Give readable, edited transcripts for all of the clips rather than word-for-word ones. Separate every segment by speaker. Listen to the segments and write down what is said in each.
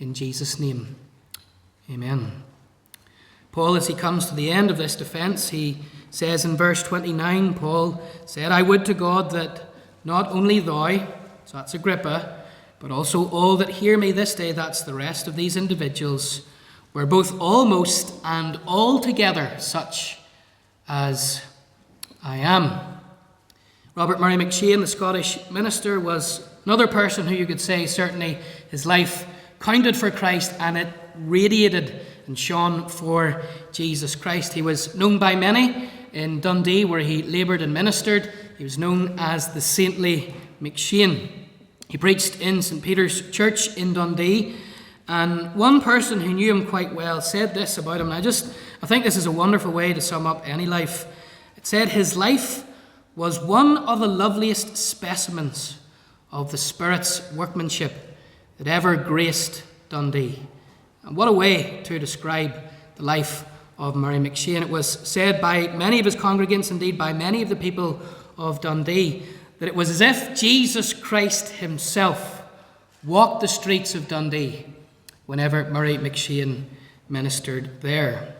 Speaker 1: in Jesus' name. Amen. Paul, as he comes to the end of this defense, he says in verse 29, Paul said, I would to God that not only thou, so that's Agrippa, but also all that hear me this day, that's the rest of these individuals, were both almost and altogether such as I am. Robert Murray McCheyne, the Scottish minister, was another person who you could say certainly his life counted for Christ and it radiated and shone for Jesus Christ. He was known by many in Dundee, where he laboured and ministered. He was known as the saintly McCheyne. He preached in St. Peter's Church in Dundee, and one person who knew him quite well said this about him, and I think this is a wonderful way to sum up any life. It said, his life was one of the loveliest specimens of the Spirit's workmanship that ever graced Dundee. And what a way to describe the life of Murray McCheyne. It was said by many of his congregants, indeed by many of the people of Dundee, that it was as if Jesus Christ himself walked the streets of Dundee whenever Murray McCheyne ministered there.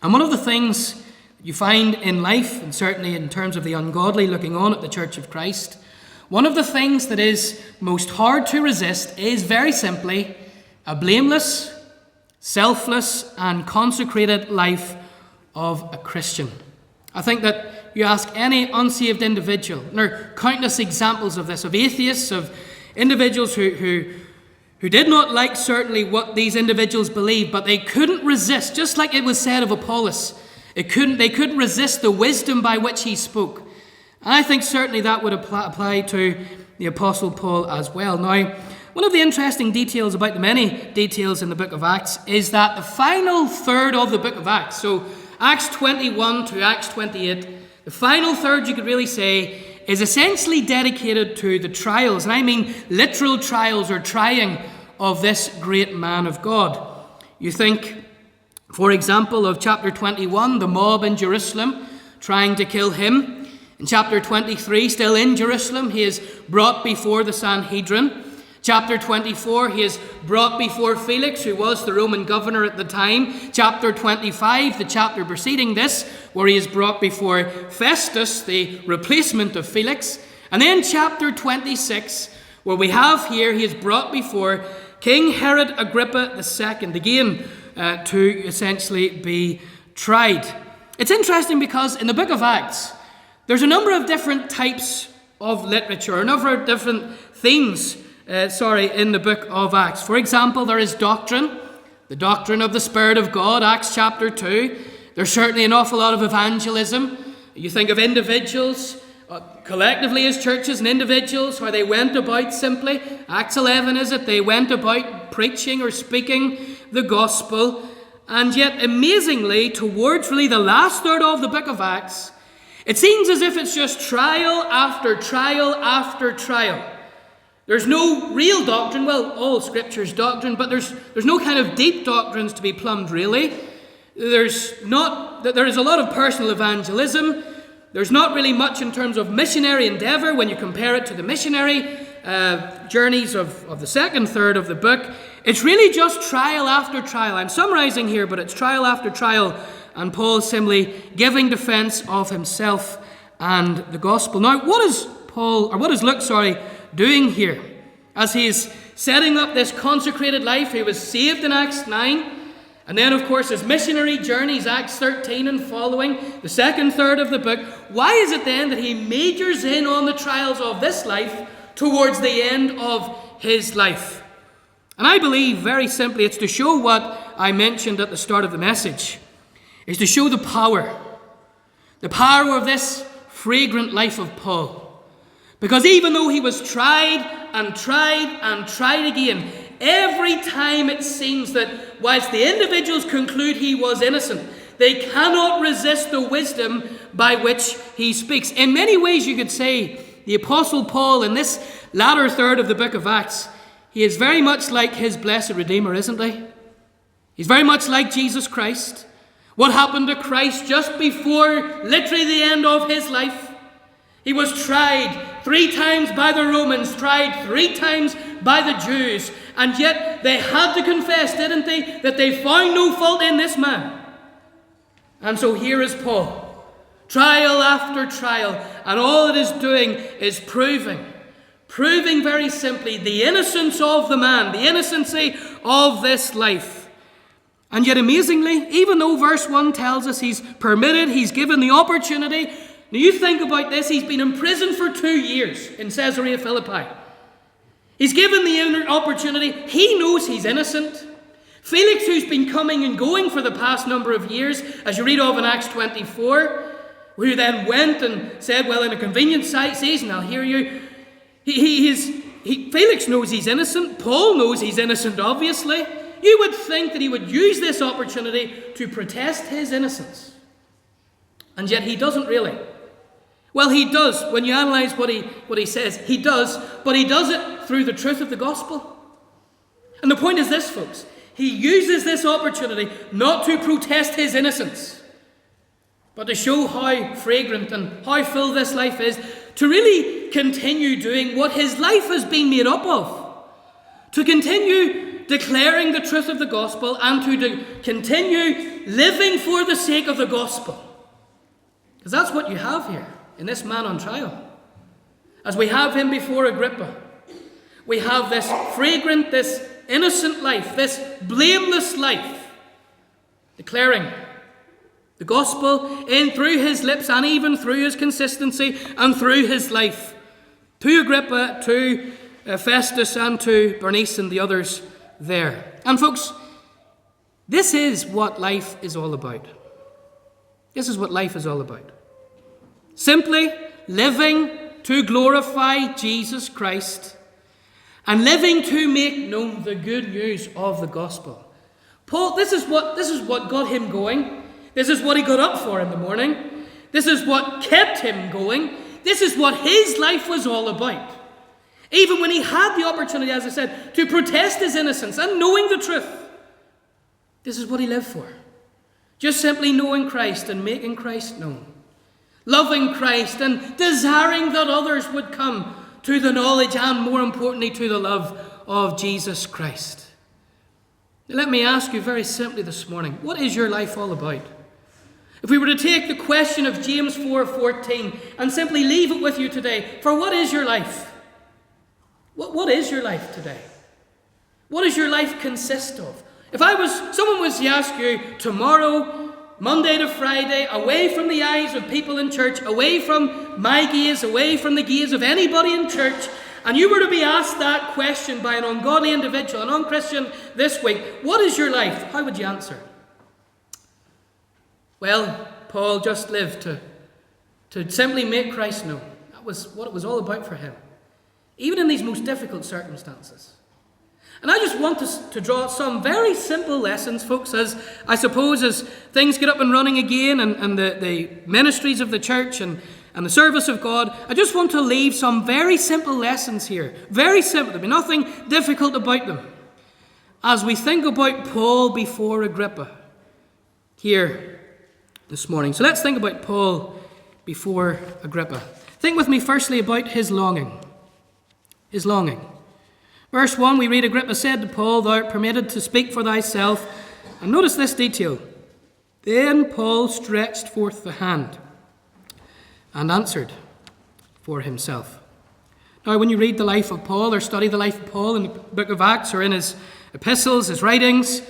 Speaker 1: And one of the things you find in life, and certainly in terms of the ungodly looking on at the Church of Christ, one of the things that is most hard to resist is very simply a blameless, selfless, and consecrated life of a Christian. I think that you ask any unsaved individual, and there are countless examples of this, of atheists, of individuals who did not like certainly what these individuals believed, but they couldn't resist, just like it was said of Apollos, they couldn't resist the wisdom by which he spoke. And I think certainly that would apply to the Apostle Paul as well. Now, one of the interesting details about the many details in the book of Acts is that the final third of the book of Acts, so Acts 21 to Acts 28, the final third, you could really say, is essentially dedicated to the trials, and I mean literal trials or trying of this great man of God. You think, for example, of chapter 21, the mob in Jerusalem trying to kill him. In chapter 23, still in Jerusalem, he is brought before the Sanhedrin. Chapter 24, he is brought before Felix, who was the Roman governor at the time. Chapter 25, the chapter preceding this, where he is brought before Festus, the replacement of Felix. And then chapter 26, where we have here, he is brought before King Herod Agrippa II, again to essentially be tried. It's interesting because in the book of Acts, there's a number of different types of literature, a number of different themes in the book of Acts. For example, there is doctrine, the doctrine of the Spirit of God, Acts chapter 2. There's certainly an awful lot of evangelism. You think of individuals, collectively as churches and individuals, where they went about simply, Acts 11 is it, they went about preaching or speaking the gospel. And yet, amazingly, towards really the last third of the book of Acts, it seems as if it's just trial after trial after trial. There's no real doctrine. Well, all Scripture's doctrine, but there's no kind of deep doctrines to be plumbed, really. There is a lot of personal evangelism. There's not really much in terms of missionary endeavour when you compare it to the missionary journeys of the second third of the book. It's really just trial after trial. I'm summarising here, but it's trial after trial, and Paul simply giving defence of himself and the gospel. Now, what is Luke doing here as he's setting up this consecrated life? He was saved in Acts 9, and then of course his missionary journeys, Acts 13 and following, the second third of the book. Why is it then that he majors in on the trials of this life towards the end of his life? And I believe very simply it's to show what I mentioned at the start of the message, is to show the power of this fragrant life of Paul. Because even though he was tried and tried and tried again, every time it seems that whilst the individuals conclude he was innocent, they cannot resist the wisdom by which he speaks. In many ways, you could say the Apostle Paul in this latter third of the book of Acts, he is very much like his blessed Redeemer, isn't he? He's very much like Jesus Christ. What happened to Christ just before literally the end of his life? He was tried 3 times by the Romans, tried 3 times by the Jews, and yet they had to confess, didn't they, that they found no fault in this man. And so here is Paul, trial after trial, and all it is doing is proving very simply the innocence of the man, the innocency of this life. And yet amazingly, even though verse 1 tells us he's permitted, he's given the opportunity, now you think about this, he's been in prison for 2 years in Caesarea Philippi. He's given the opportunity, he knows he's innocent. Felix, who's been coming and going for the past number of years, as you read of in Acts 24, who then went and said, well, in a convenient season, I'll hear you. Felix knows he's innocent. Paul knows he's innocent, obviously. You would think that he would use this opportunity to protest his innocence. And yet he doesn't really. Well, he does. When you analyze what he says, he does. But he does it through the truth of the gospel. And the point is this, folks. He uses this opportunity not to protest his innocence, but to show how fragrant and how full this life is, to really continue doing what his life has been made up of, to continue declaring the truth of the gospel and to continue living for the sake of the gospel. Because that's what you have here in this man on trial. As we have him before Agrippa, we have this fragrant, this innocent life, this blameless life, declaring the gospel in through his lips and even through his consistency and through his life to Agrippa, to Festus and to Bernice and the others there. And folks, this is what life is all about. This is what life is all about. Simply living to glorify Jesus Christ and living to make known the good news of the gospel. Paul, this is what got him going. This is what he got up for in the morning. This is what kept him going. This is what his life was all about. Even when he had the opportunity, as I said, to protest his innocence and knowing the truth, this is what he lived for. Just simply knowing Christ and making Christ known. Loving Christ and desiring that others would come to the knowledge and, more importantly, to the love of Jesus Christ. Let me ask you very simply this morning, what is your life all about? If we were to take the question of James 4:14 and simply leave it with you today, for what is your life? What is your life today? What does your life consist of? If someone was to ask you tomorrow, Monday to Friday, away from the eyes of people in church, away from my gaze, away from the gaze of anybody in church, and you were to be asked that question by an ungodly individual, a non-Christian this week, what is your life? How would you answer? Well, Paul just lived to simply make Christ known. That was what it was all about for him, even in these most difficult circumstances. And I just want us to draw some very simple lessons, folks, as things get up and running again and the ministries of the church and the service of God. I just want to leave some very simple lessons here. Very simple. There'll be nothing difficult about them. As we think about Paul before Agrippa here this morning. So let's think about Paul before Agrippa. Think with me firstly about his longing. His longing. Verse 1, we read, Agrippa said to Paul, thou art permitted to speak for thyself. And notice this detail. Then Paul stretched forth the hand and answered for himself. Now, when you read the life of Paul or study the life of Paul in the book of Acts or in his epistles, his writings,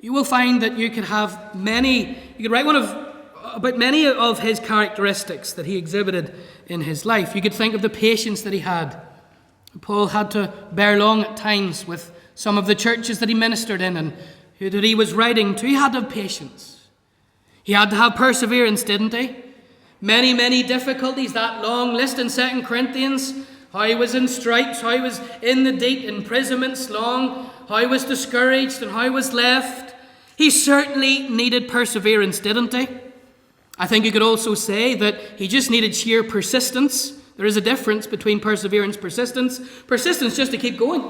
Speaker 1: you will find that you could write about many of his characteristics that he exhibited in his life. You could think of the patience that he had. Paul had to bear long at times with some of the churches that he ministered in and that he was writing to. He had to have patience. He had to have perseverance, didn't he? Many, many difficulties, that long list in 2 Corinthians, how he was in stripes, how he was in the deep imprisonments long, how he was discouraged and how he was left. He certainly needed perseverance, didn't he? I think you could also say that he just needed sheer persistence. There is a difference between perseverance and persistence. Persistence just to keep going.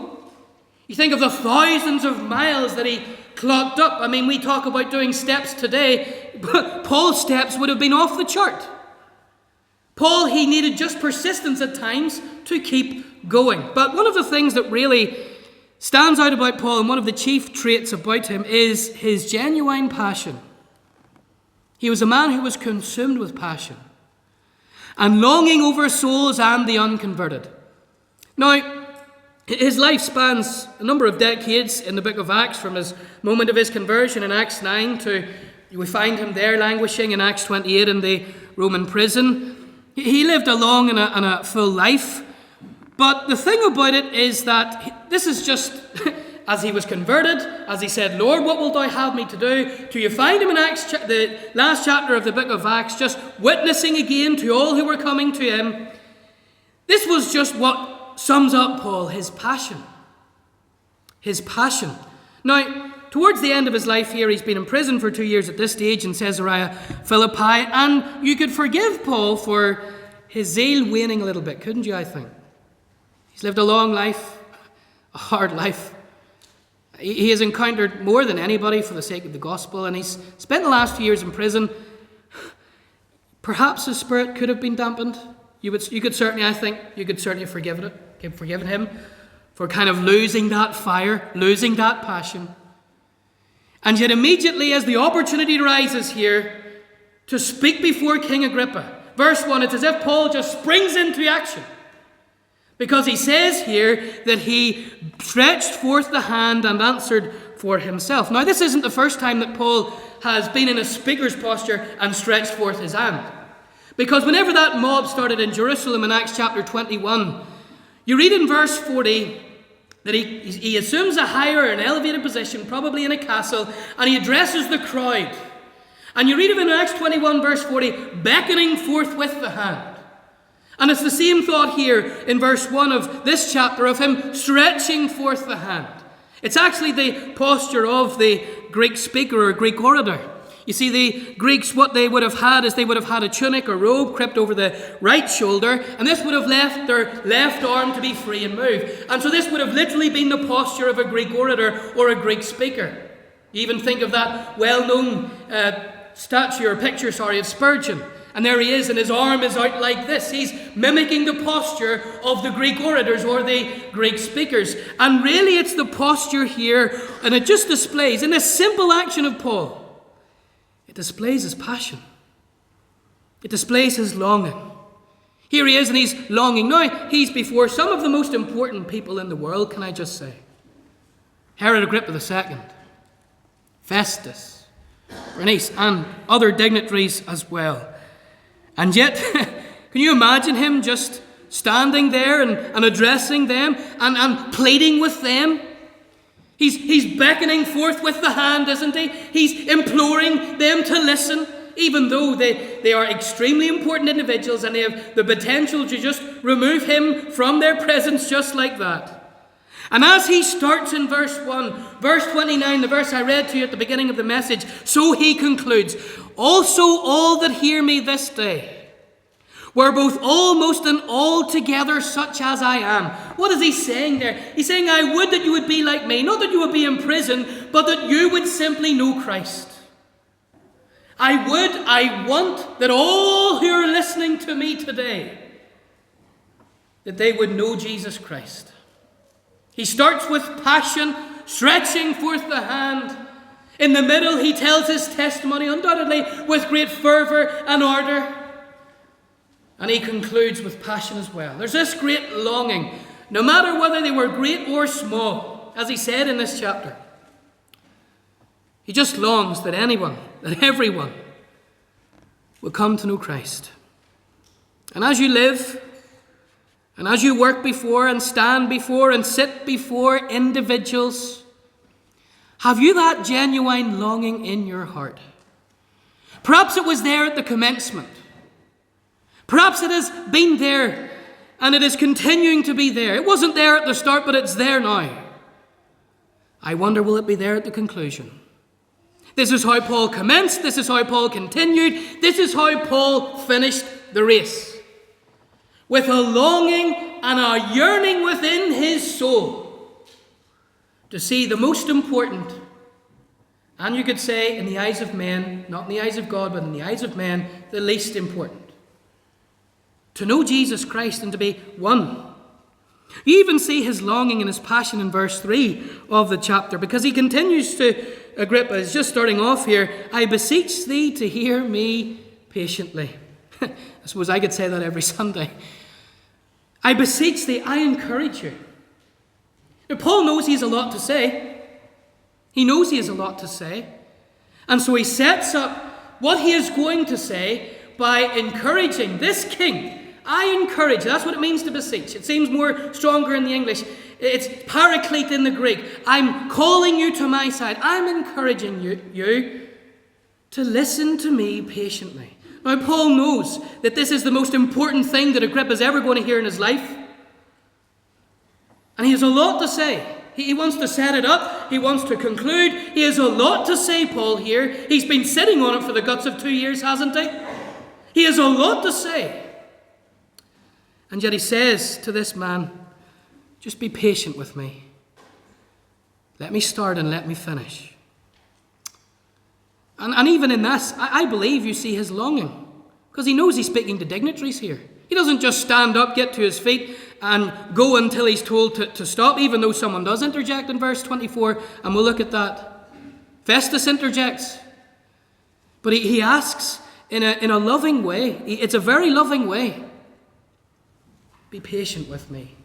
Speaker 1: You think of the thousands of miles that he clocked up. I mean, we talk about doing steps today, but Paul's steps would have been off the chart. Paul, he needed just persistence at times to keep going. But one of the things that really stands out about Paul, and one of the chief traits about him, is his genuine passion. He was a man who was consumed with passion and longing over souls and the unconverted. Now, his life spans a number of decades in the book of Acts, from his moment of his conversion in Acts 9 to, we find him there languishing in Acts 28 in the Roman prison. He lived a long and a full life. But the thing about it is that this is just as he was converted, as he said, Lord, what wilt thou have me to do? To you find him in Acts, the last chapter of the book of Acts, just witnessing again to all who were coming to him. This was just what sums up Paul, his passion. His passion. Now, towards the end of his life here, he's been in prison for 2 years at this stage in Caesarea Philippi, and you could forgive Paul for his zeal waning a little bit, couldn't you, I think? He's lived a long life, a hard life. He has encountered more than anybody for the sake of the gospel, and he's spent the last few years in prison. Perhaps his spirit could have been dampened. You could certainly, I think, you could certainly have forgiven him for kind of losing that fire, losing that passion. And yet immediately as the opportunity arises here to speak before King Agrippa, verse 1, it's as if Paul just springs into action. Because he says here that he stretched forth the hand and answered for himself. Now, this isn't the first time that Paul has been in a speaker's posture and stretched forth his hand. Because whenever that mob started in Jerusalem in Acts chapter 21, you read in verse 40 that he assumes a higher and elevated position, probably in a castle, and he addresses the crowd. And you read of in Acts 21 verse 40, beckoning forth with the hand. And it's the same thought here in verse 1 of this chapter of him stretching forth the hand. It's actually the posture of the Greek speaker or Greek orator. You see, the Greeks, what they would have had is they would have had a tunic or robe crept over the right shoulder, and this would have left their left arm to be free and move. And so this would have literally been the posture of a Greek orator or a Greek speaker. You even think of that well-known statue or picture, of Spurgeon. And there he is, and his arm is out like this. He's mimicking the posture of the Greek orators or the Greek speakers. And really it's the posture here, and it just displays, in this simple action of Paul, it displays his passion. It displays his longing. Here he is, and he's longing. Now, he's before some of the most important people in the world, can I just say. Herod Agrippa II, Festus, Bernice, and other dignitaries as well. And yet, can you imagine him just standing there and addressing them and pleading with them? He's beckoning forth with the hand, isn't he? He's imploring them to listen, even though they are extremely important individuals and they have the potential to just remove him from their presence just like that. And as he starts in verse 1, verse 29, the verse I read to you at the beginning of the message, so he concludes, also all that hear me this day were both almost and altogether such as I am. What is he saying there? He's saying, I would that you would be like me, not that you would be in prison, but that you would simply know Christ. I want that all who are listening to me today, that they would know Jesus Christ. He starts with passion, stretching forth the hand. In the middle, he tells his testimony, undoubtedly with great fervour and ardour. And he concludes with passion as well. There's this great longing, no matter whether they were great or small, as he said in this chapter. He just longs that anyone, that everyone, will come to know Christ. And as you live, and as you work before and stand before and sit before individuals, have you that genuine longing in your heart? Perhaps it was there at the commencement. Perhaps it has been there and it is continuing to be there. It wasn't there at the start, but it's there now. I wonder, will it be there at the conclusion? This is how Paul commenced. This is how Paul continued. This is how Paul finished the race. With a longing and a yearning within his soul to see the most important, and you could say in the eyes of men, not in the eyes of God, but in the eyes of men, the least important. to know Jesus Christ and to be one. You even see his longing and his passion in verse 3 of the chapter, because he continues to Agrippa, is just starting off here, I beseech thee to hear me patiently. I suppose I could say that every Sunday. I beseech thee, I encourage you. Now, Paul knows he has a lot to say. He knows he has a lot to say. And so he sets up what he is going to say by encouraging this king. I encourage. That's what it means to beseech. It seems more stronger in the English. It's paraclete in the Greek. I'm calling you to my side. I'm encouraging you to listen to me patiently. Now, Paul knows that this is the most important thing that Agrippa is ever going to hear in his life. And he has a lot to say. He wants to set it up. He wants to conclude. He has a lot to say, Paul, here. He's been sitting on it for the guts of 2 years, hasn't he? He has a lot to say. And yet he says to this man, just be patient with me. Let me start and let me finish. And even in this, I believe you see his longing. Because he knows he's speaking to dignitaries here. He doesn't just stand up, get to his feet, and go until he's told to stop, even though someone does interject in verse 24, and we'll look at that. Festus interjects. But he asks in a loving way. It's a very loving way. Be patient with me.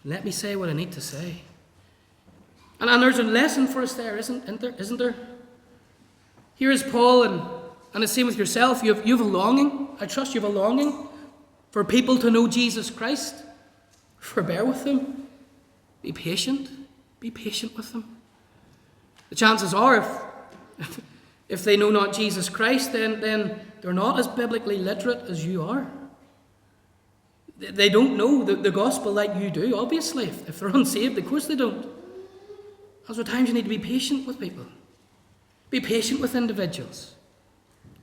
Speaker 1: Let me say what I need to say. And there's a lesson for us there, isn't there? Here is Paul, and it's the same with yourself. You have a longing. I trust you have a longing for people to know Jesus Christ. Forbear with them. Be patient. Be patient with them. The chances are, if they know not Jesus Christ, then they're not as biblically literate as you are. They don't know the gospel like you do, obviously. If they're unsaved, of course they don't. That's what times you need to be patient with people. Be patient with individuals.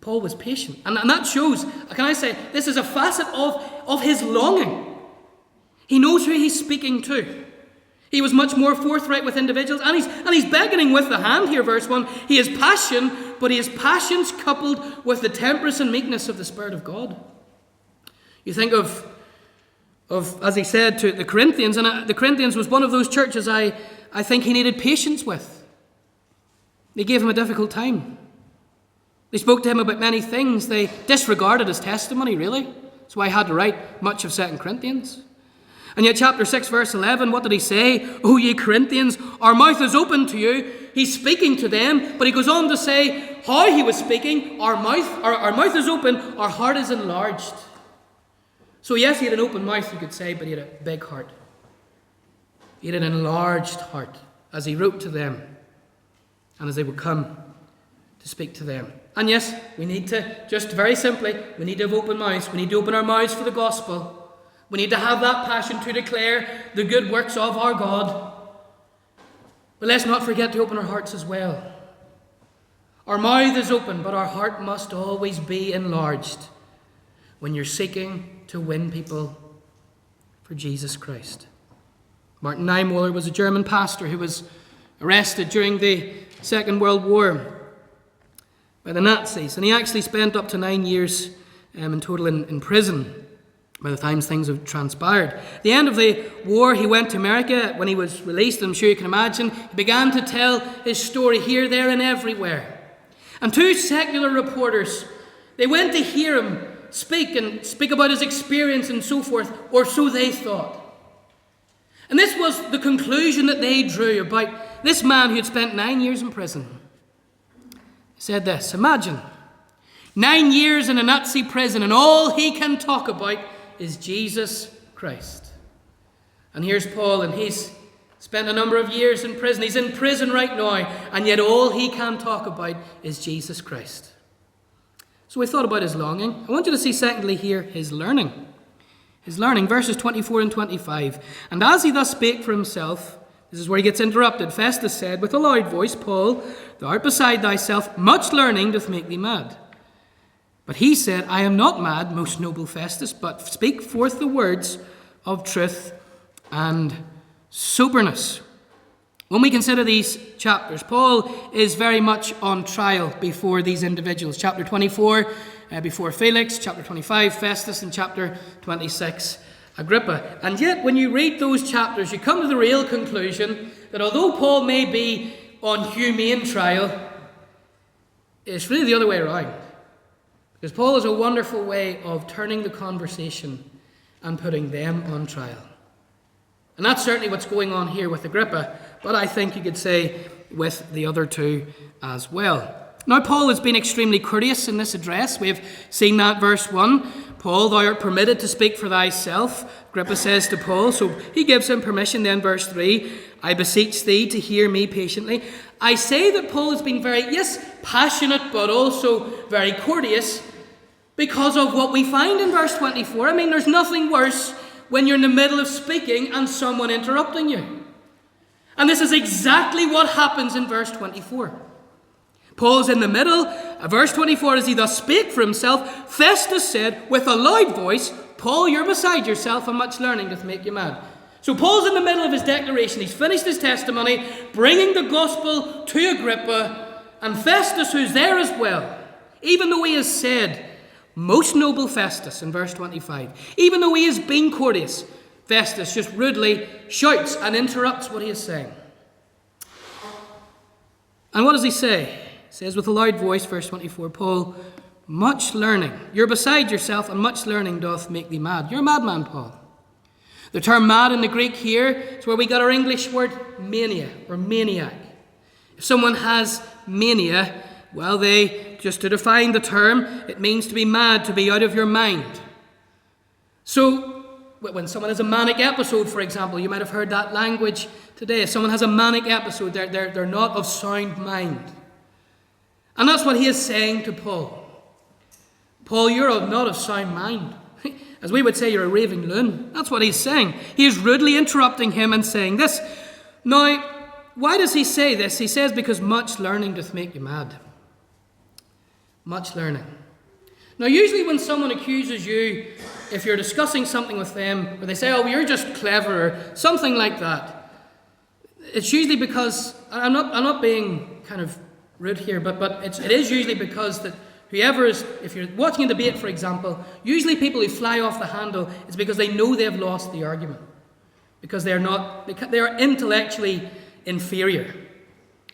Speaker 1: Paul was patient. And that shows, can I say, this is a facet of his longing. He knows who he's speaking to. He was much more forthright with individuals. And he's beckoning with the hand here, verse 1. He has passion, but he has passions coupled with the temperance and meekness of the Spirit of God. You think of as he said to the Corinthians, and the Corinthians was one of those churches I think he needed patience with. They gave him a difficult time. They spoke to him about many things. They disregarded his testimony, really. That's why he had to write much of 2 Corinthians. And yet chapter 6, verse 11, what did he say? O ye Corinthians, our mouth is open to you. He's speaking to them, but he goes on to say how he was speaking. Our mouth is open, our heart is enlarged. So yes, he had an open mouth, you could say, but he had a big heart. He had an enlarged heart as he wrote to them and as they would come to speak to them. And yes, we need to, just very simply, we need to have open mouths. We need to open our mouths for the gospel. We need to have that passion to declare the good works of our God. But let's not forget to open our hearts as well. Our mouth is open, but our heart must always be enlarged when you're seeking to win people for Jesus Christ. Martin Niemöller was a German pastor who was arrested during the Second World War by the Nazis, and he actually spent up to 9 years in total in prison by the time things have transpired. At the end of the war, he went to America. When he was released, I'm sure you can imagine, he began to tell his story here, there, and everywhere. And two secular reporters, they went to hear him speak about his experience and so forth, or so they thought. And this was the conclusion that they drew about this man who had spent 9 years in prison. He said this: imagine 9 years in a Nazi prison and all he can talk about is Jesus Christ. And here's Paul, and he's spent a number of years in prison. He's in prison right now, and yet all he can talk about is Jesus Christ. So we thought about his longing. I want you to see secondly here his learning. His learning, verses 24 and 25. And as he thus spake for himself, this is where he gets interrupted. Festus said with a loud voice, Paul, thou art beside thyself, much learning doth make thee mad. But he said, I am not mad, most noble Festus, but speak forth the words of truth and soberness. When we consider these chapters, Paul is very much on trial before these individuals. Chapter 24, before Felix, chapter 25, Festus, and chapter 26, Agrippa. And yet, when you read those chapters, you come to the real conclusion that although Paul may be on humane trial, it's really the other way around. Because Paul has a wonderful way of turning the conversation and putting them on trial. And that's certainly what's going on here with Agrippa, but I think you could say with the other two as well. Now, Paul has been extremely courteous in this address. We have seen that verse 1. Paul, thou art permitted to speak for thyself, Agrippa says to Paul. So he gives him permission. Then verse 3, I beseech thee to hear me patiently. I say that Paul has been very, yes, passionate, but also very courteous because of what we find in verse 24. I mean, there's nothing worse when you're in the middle of speaking and someone interrupting you. And this is exactly what happens in verse 24. Paul's in the middle. Verse 24, as he thus spake for himself, Festus said with a loud voice, Paul, you're beside yourself, and much learning doth make you mad. So Paul's in the middle of his declaration. He's finished his testimony, bringing the gospel to Agrippa, and Festus, who's there as well, even though he has said, most noble Festus, in verse 25, even though he has been courteous, Festus just rudely shouts and interrupts what he is saying. And what does he say? He says with a loud voice, verse 24, Paul, much learning. You're beside yourself, and much learning doth make thee mad. You're a madman, Paul. The term mad in the Greek here is where we got our English word mania or maniac. If someone has mania, well, just to define the term, it means to be mad, to be out of your mind. So, when someone has a manic episode, for example, you might have heard that language today. If someone has a manic episode, they're not of sound mind. And that's what he is saying to Paul. Paul, you're not of sound mind. As we would say, you're a raving loon. That's what he's saying. He is rudely interrupting him and saying this. Now, why does he say this? He says, because much learning doth make you mad. Much learning. Now, usually when someone accuses you, if you're discussing something with them, or they say, oh, well, you're just clever, or something like that, it's usually because, I'm not being kind of rude here, but it is usually because that whoever is, if you're watching a debate, for example, usually people who fly off the handle, it's because they know they've lost the argument. Because they are intellectually inferior.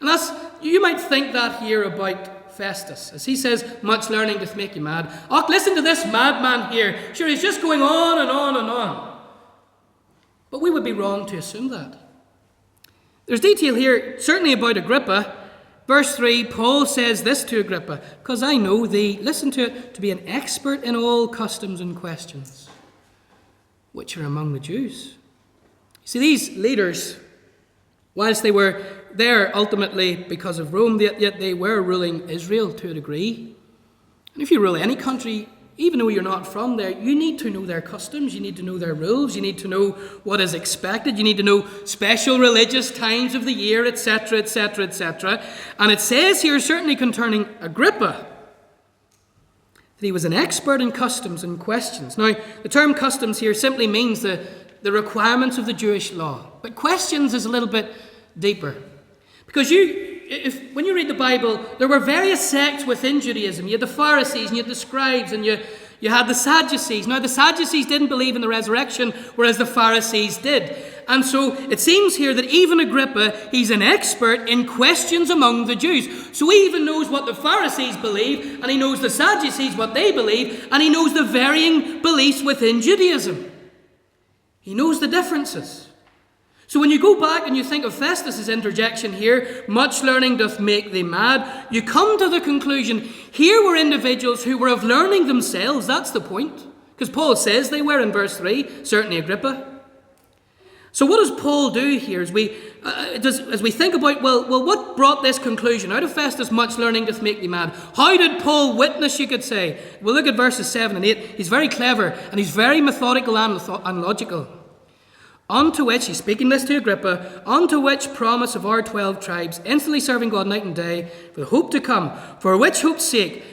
Speaker 1: And you might think that here about Festus. As he says, much learning doth make you mad. Oh, listen to this madman here. Sure, he's just going on and on and on. But we would be wrong to assume that. There's detail here, certainly about Agrippa. Verse 3, Paul says this to Agrippa, because I know thee, listen to it, to be an expert in all customs and questions, which are among the Jews. You see, these leaders, whilst they were there ultimately because of Rome, yet they were ruling Israel to a degree. And if you rule any country, even though you're not from there, you need to know their customs, you need to know their rules, you need to know what is expected, you need to know special religious times of the year, etc., etc., etc. And it says here, certainly concerning Agrippa, that he was an expert in customs and questions. Now, the term customs here simply means the requirements of the Jewish law. But questions is a little bit deeper. Because when you read the Bible, there were various sects within Judaism. You had the Pharisees, and you had the scribes, and you had the Sadducees. Now, the Sadducees didn't believe in the resurrection, whereas the Pharisees did. And so it seems here that even Agrippa, he's an expert in questions among the Jews. So he even knows what the Pharisees believe, and he knows the Sadducees, what they believe, and he knows the varying beliefs within Judaism. He knows the differences. So when you go back and you think of Festus's interjection here, much learning doth make thee mad, you come to the conclusion, here were individuals who were of learning themselves, that's the point. Because Paul says they were in verse 3, certainly Agrippa. So what does Paul do here as we think about, well, what brought this conclusion? Out of Festus, much learning doth make thee mad. How did Paul witness, you could say? Well, look at verses 7 and 8. He's very clever and he's very methodical and logical. Unto which, he's speaking this to Agrippa, unto which promise of our 12 tribes, instantly serving God night and day, for the hope to come, for which hope's sake,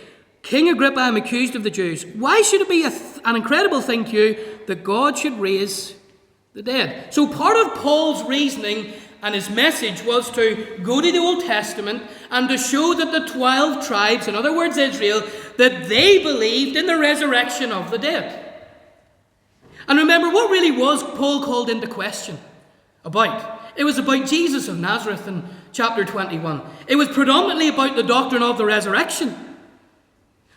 Speaker 1: King Agrippa, I am accused of the Jews. Why should it be an incredible thing to you that God should raise the dead? So part of Paul's reasoning And his message was to go to the Old Testament and to show that the 12 tribes, in other words Israel, that they believed in the resurrection of the dead. And remember, what really was Paul called into question about? It was about Jesus of Nazareth in chapter 21. It was predominantly about the doctrine of the resurrection.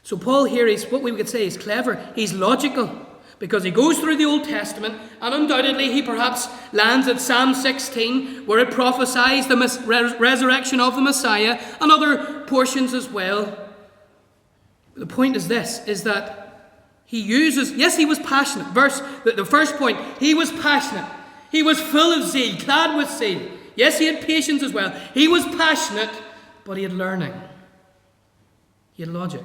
Speaker 1: So Paul here is what we could say is clever. He's logical, because he goes through the Old Testament, and undoubtedly he perhaps lands at Psalm 16, where it prophesies the resurrection of the Messiah, and other portions as well. The point is this, is that he uses, yes, he was passionate. The first point, he was passionate. He was full of zeal, clad with zeal. Yes, he had patience as well. He was passionate, but he had learning. He had logic.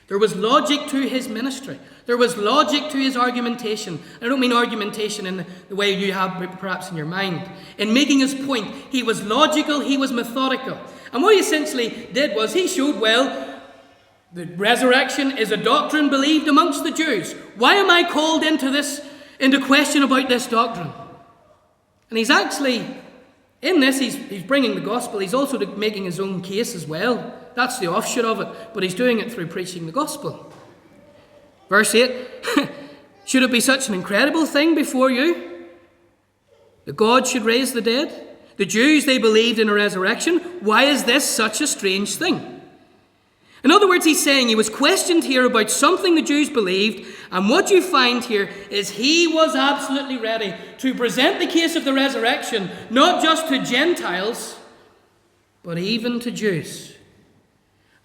Speaker 1: There was logic to his ministry. There was logic to his argumentation. I don't mean argumentation in the way you have perhaps in your mind. In making his point, he was logical, he was methodical. And what he essentially did was he showed, well, the resurrection is a doctrine believed amongst the Jews. Why am I called into question about this doctrine? And he's actually, in this, he's bringing the gospel. He's also making his own case as well. That's the offshoot of it. But he's doing it through preaching the gospel. Verse 8, should it be such an incredible thing before you that God should raise the dead? The Jews, they believed in a resurrection. Why is this such a strange thing? In other words, he's saying he was questioned here about something the Jews believed, and what you find here is he was absolutely ready to present the case of the resurrection, not just to Gentiles, but even to Jews.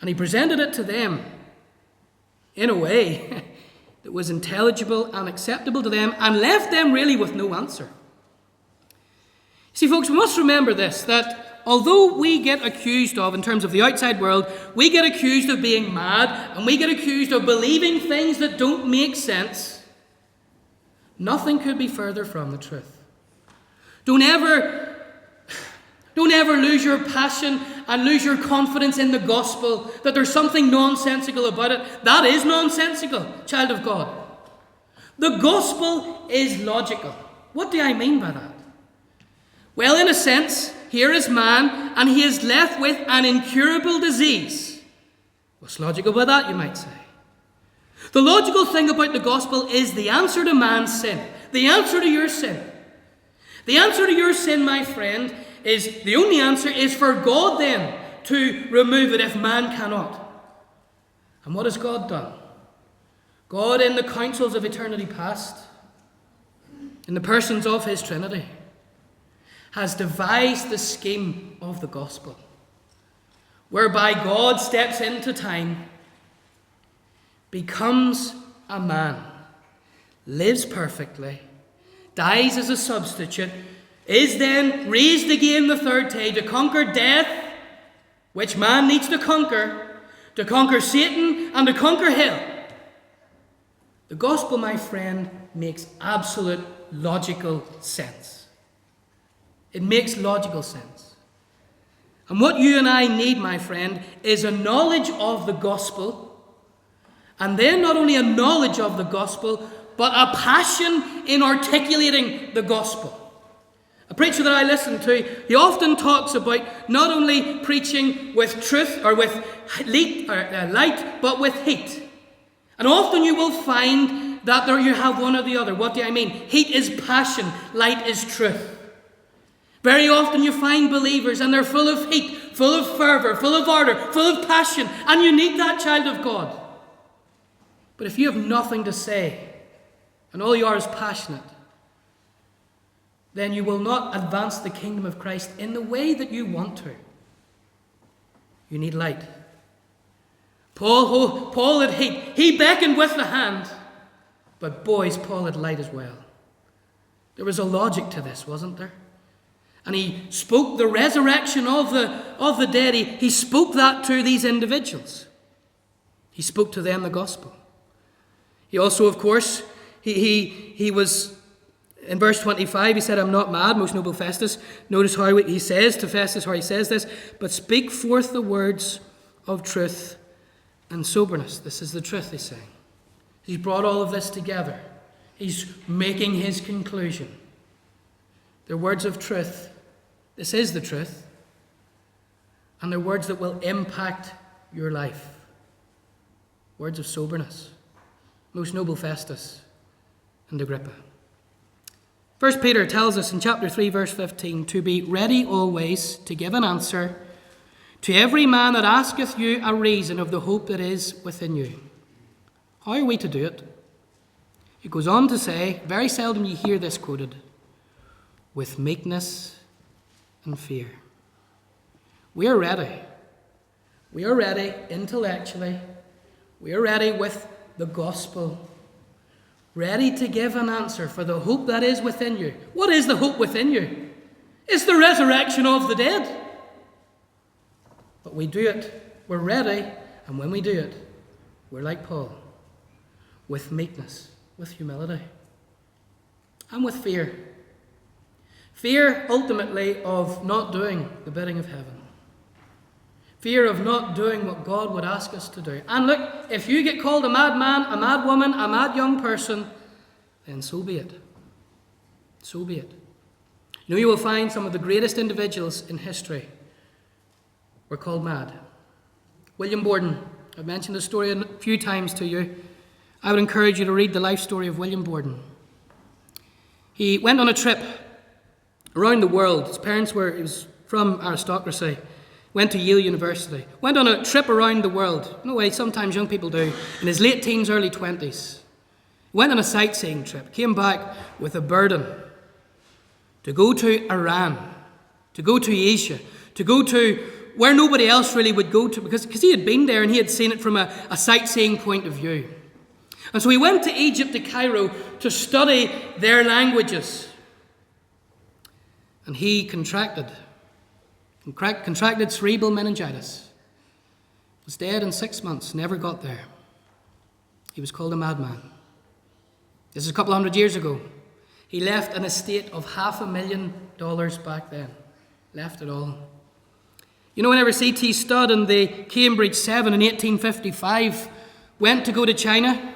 Speaker 1: And he presented it to them in a way that was intelligible and acceptable to them, and left them really with no answer. See, folks, we must remember this, that although we get accused of, in terms of the outside world, we get accused of being mad, and we get accused of believing things that don't make sense, nothing could be further from the truth. Don't ever lose your passion and lose your confidence in the gospel, that there's something nonsensical about it. That is nonsensical, child of God. The gospel is logical. What do I mean by that? Well, in a sense, here is man, and he is left with an incurable disease. What's logical about that, you might say? The logical thing about the gospel is the answer to man's sin. The answer to your sin. The answer to your sin, my friend, the only answer is for God then to remove it if man cannot. And what has God done? God, in the councils of eternity past, in the persons of his Trinity, has devised the scheme of the gospel, whereby God steps into time, becomes a man, lives perfectly, dies as a substitute, is then raised again the third day to conquer death, which man needs to conquer Satan, and to conquer hell. The gospel, my friend, makes absolute logical sense. It makes logical sense. And what you and I need, my friend, is a knowledge of the gospel, and then not only a knowledge of the gospel, but a passion in articulating the gospel. A preacher that I listen to, he often talks about not only preaching with truth or with light, but with heat. And often you will find that there you have one or the other. What do I mean? Heat is passion, light is truth. Very often you find believers and they're full of heat, full of fervour, full of ardour, full of passion, and you need that, child of God. But if you have nothing to say, and all you are is passionate, then you will not advance the kingdom of Christ in the way that you want to. You need light. Paul had heat. He beckoned with the hand. But boys, Paul had light as well. There was a logic to this, wasn't there? And he spoke the resurrection of the dead. He spoke that to these individuals. He spoke to them the gospel. He also, of course, he was... In verse 25, he said, I'm not mad, most noble Festus. Notice how he says to Festus, how he says this, but speak forth the words of truth and soberness. This is the truth, he's saying. He's brought all of this together. He's making his conclusion. They're words of truth This is the truth. And they're words that will impact your life. Words of soberness. Most noble Festus and Agrippa. 1 Peter tells us in chapter 3, verse 15, to be ready always to give an answer to every man that asketh you a reason of the hope that is within you. How are we to do it? It goes on to say, very seldom you hear this quoted, with meekness and fear. We are ready. We are ready intellectually. We are ready with the gospel. Ready to give an answer for the hope that is within you. What is the hope within you? It's the resurrection of the dead. But we do it. We're ready. And when we do it, we're like Paul. With meekness, with humility, and with fear. Fear, ultimately, of not doing the bidding of heaven. Fear of not doing what God would ask us to do. And look, if you get called a madman, a mad woman, a mad young person, then so be it. So be it. You know, you will find some of the greatest individuals in history were called mad. William Borden, I've mentioned this story a few times to you. I would encourage you to read the life story of William Borden. He went on a trip around the world. His parents he was from aristocracy, went to Yale University, went on a trip around the world. No way, sometimes young people do, in his late teens, early 20s. Went on a sightseeing trip, came back with a burden to go to Iran, to go to Asia, to go to where nobody else really would go to, because he had been there and he had seen it from a sightseeing point of view. And so he went to Egypt, to Cairo, to study their languages. And he contracted cerebral meningitis. Was dead in 6 months, never got there. He was called a madman. This is a couple hundred years ago. He left an estate of $500,000 back then. Left it all. You know, whenever C.T. Studd and the Cambridge 7 in 1855 went to go to China,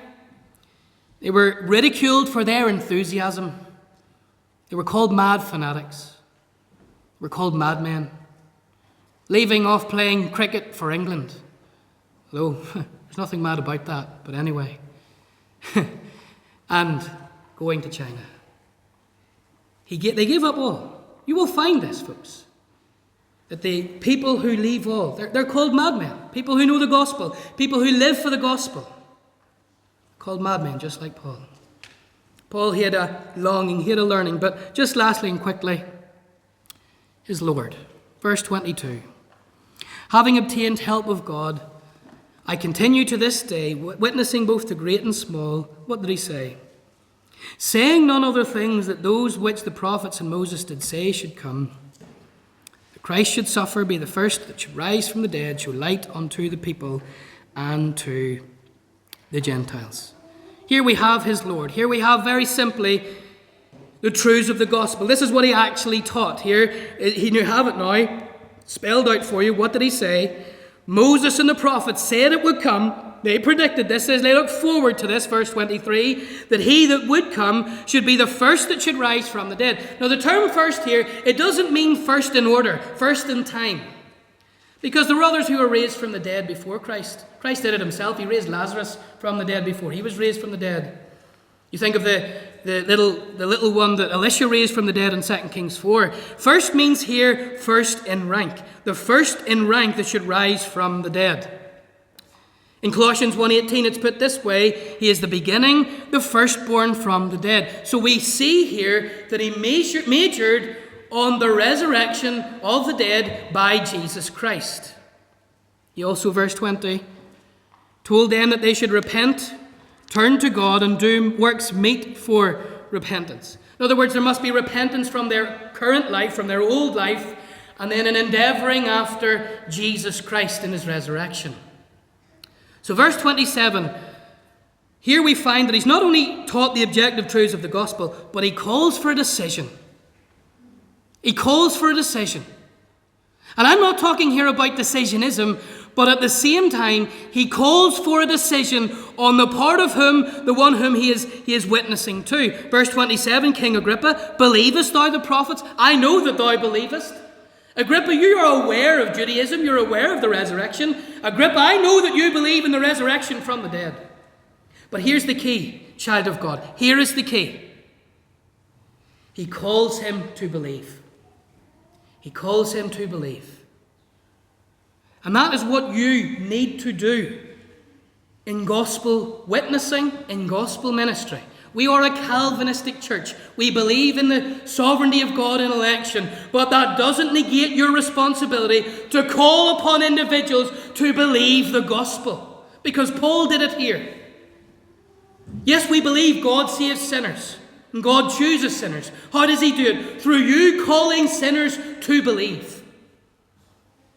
Speaker 1: they were ridiculed for their enthusiasm. They were called mad fanatics. They were called madmen. Leaving off playing cricket for England. Although, there's nothing mad about that, but anyway. And going to China. They gave up all. You will find this, folks. That the people who leave all, they're called madmen. People who know the gospel. People who live for the gospel. Called madmen, just like Paul. Paul, he had a longing, he had a learning. But just lastly and quickly, his Lord. Verse 22. Having obtained help of God, I continue to this day, witnessing both the great and small. What did he say? Saying none other things that those which the prophets and Moses did say should come. That Christ should suffer, be the first that should rise from the dead, show light unto the people and to the Gentiles. Here we have his Lord. Here we have very simply the truths of the gospel. This is what he actually taught. Here, you have it now, spelled out for you. What did he say? Moses and the prophets said it would come. They predicted this. They looked forward to this, verse 23, that he that would come should be the first that should rise from the dead. Now, the term first here, it doesn't mean first in order, first in time. Because there were others who were raised from the dead before Christ. Christ did it himself. He raised Lazarus from the dead before he was raised from the dead. You think of the little one that Elisha raised from the dead in 2 Kings 4. First means here first in rank. The first in rank that should rise from the dead. In Colossians 1:18 it's put this way, he is the beginning, the firstborn from the dead. So we see here that he majored on the resurrection of the dead by Jesus Christ. He also, verse 20, told them that they should repent, turn to God, and do works meet for repentance. In other words, there must be repentance from their current life, from their old life, and then an endeavoring after Jesus Christ in his resurrection. So verse 27, here we find that he's not only taught the objective truths of the gospel, but he calls for a decision. He calls for a decision. And I'm not talking here about decisionism, but at the same time, he calls for a decision on the part of whom, the one whom he is witnessing to. Verse 27, King Agrippa, believest thou the prophets? I know that thou believest. Agrippa, you are aware of Judaism. You're aware of the resurrection. Agrippa, I know that you believe in the resurrection from the dead. But here's the key, child of God. Here is the key. He calls him to believe. He calls him to believe. And that is what you need to do in gospel witnessing, in gospel ministry. We are a Calvinistic church. We believe in the sovereignty of God in election, but that doesn't negate your responsibility to call upon individuals to believe the gospel. Because Paul did it here. Yes, we believe God saves sinners, and God chooses sinners. How does he do it? Through you calling sinners to believe.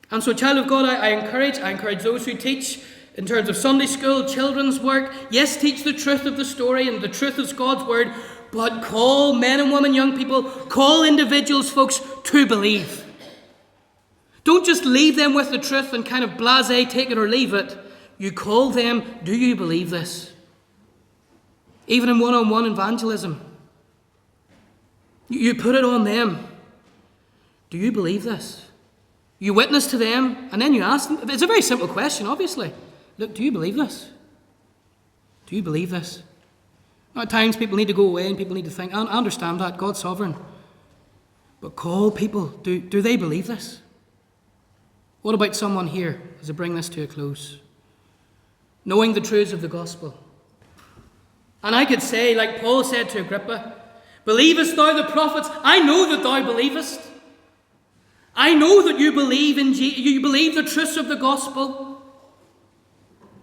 Speaker 1: And so, child of God, I encourage those who teach in terms of Sunday school, children's work. Yes, teach the truth of the story and the truth of God's word, but call men and women, young people, call individuals, folks, to believe. Don't just leave them with the truth and kind of blasé, take it or leave it. You call them, do you believe this? Even in one-on-one evangelism, you put it on them. Do you believe this? You witness to them, and then you ask them. It's a very simple question, obviously. Look, do you believe this? Do you believe this? Now, at times people need to go away and people need to think, I understand that, God's sovereign. But call people, do they believe this? What about someone here as I bring this to a close? Knowing the truths of the gospel. And I could say, like Paul said to Agrippa, believest thou the prophets? I know that thou believest. I know that you believe you believe the truths of the gospel.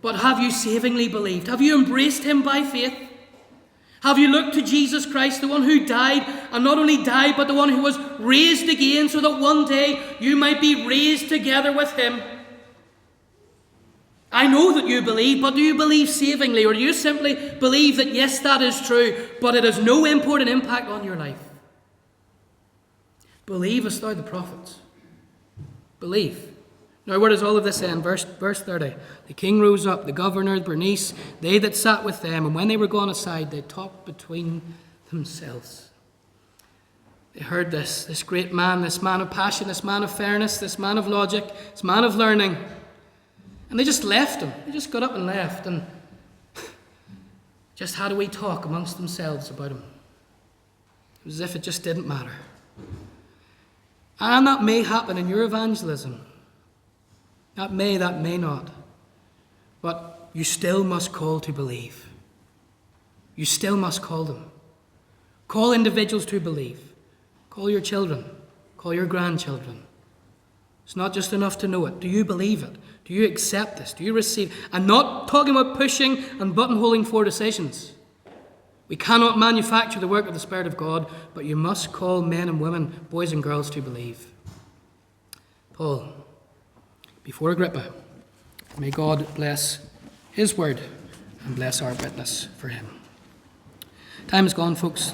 Speaker 1: But have you savingly believed? Have you embraced him by faith? Have you looked to Jesus Christ, the one who died, and not only died, but the one who was raised again, so that one day you might be raised together with him? I know that you believe, but do you believe savingly, or do you simply believe that yes, that is true, but it has no import and impact on your life? Believest thou the prophets? Believe. Now, where does all of this end? Verse 30. The king rose up, the governor, Bernice, they that sat with them, and when they were gone aside, they talked between themselves. They heard this great man, this man of passion, this man of fairness, this man of logic, this man of learning. And they just left him. They just got up and left, and just had a wee talk amongst themselves about him. It was as if it just didn't matter. And that may happen in your evangelism. That may not. But you still must call to believe. You still must call them. Call individuals to believe. Call your children. Call your grandchildren. It's not just enough to know it. Do you believe it? Do you accept this? Do you receive? I'm not talking about pushing and buttonholing for decisions. We cannot manufacture the work of the Spirit of God, but you must call men and women, boys and girls, to believe. Paul, before Agrippa, may God bless his word and bless our witness for him. Time is gone, folks.